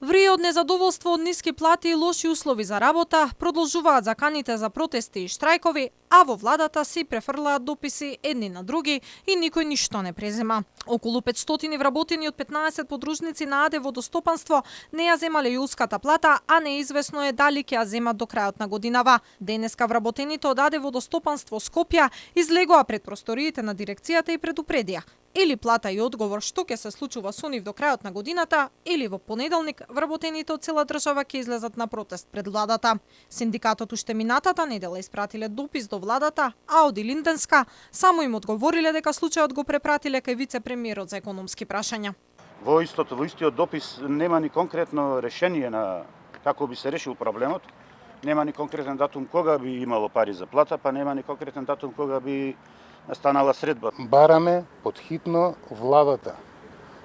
Врие од незадоволство од ниски плати и лоши услови за работа, продолжуваат заканите за протести и штрајкови, а во владата си префрлаат дописи едни на други и никој ништо не презема. Околу 500 вработени од 15 подружници на АД водостопанство не ја земале јулската плата, а неизвестно е дали ќе ја земат до крајот на годинава. Денеска вработените од АД водостопанство Скопје излегоа пред просториите на дирекцијата и предупредија. Или плата и одговор што ќе се случува со нив до крајот на годината, или во понеделник вработените од цела држава ќе излезат на протест пред владата. Синдикатот уште минатата недела испратиле допис до владата, а од Илинденска само им одговориле дека случајот го препратиле кај вице-премиерот за економски прашања. Во истиот допис нема ни конкретно решение на како би се решил проблемот. Нема ни конкретен датум кога би имало пари за плата, па нема ни конкретен датум кога би станала средба. Бараме подхитно владата,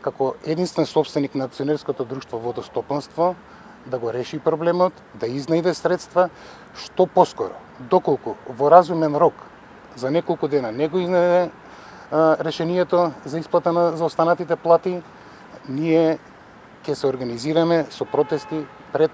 како единствен собственик на акционерското друштво водостопанство, да го реши проблемот, да изнајде средства што поскоро, доколку во разумен рок за неколку дена не го изнајде решението за исплата на заостанатите плати, ние ќе се организираме со протести пред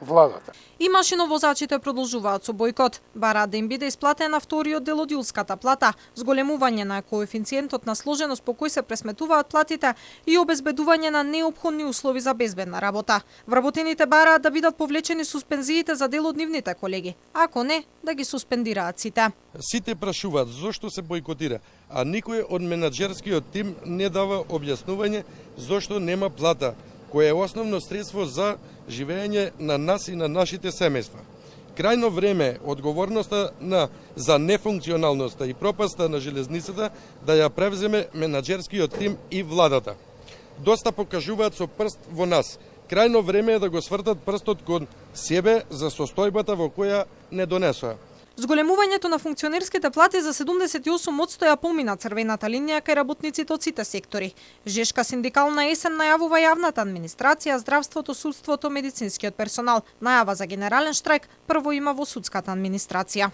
владата. И машиновозачите продолжуваат со бојкот. Бараат да им биде исплатена вториот дел од јулската плата, зголемување на коефициентот на сложеност по кој се пресметуваат платите и обезбедување на неопходни услови за безбедна работа. Вработените бараат да бидат повлечени суспензиите за дел од нивните колеги, ако не, да ги суспендираат сите. Сите прашуваат зошто се бојкотира, а никој од менаџерскиот тим не дава објаснување зошто нема плата, кое е основно средство за живење на нас и на нашите семејства. Крајно време е одговорноста за нефункционалноста и пропаста на железницата да ја превземе менаџерскиот тим и владата. Доста покажуваат со прст во нас. Крајно време е да го свртат прстот кон себе за состојбата во која не донесоа. Зголемувањето на функционерските плати за 78% ја помина црвената линија кај работниците од сите сектори. Жешка синдикална есен најавува јавната администрација, здравството, судството, медицинскиот персонал. Најава за генерален штрајк прво има во судската администрација.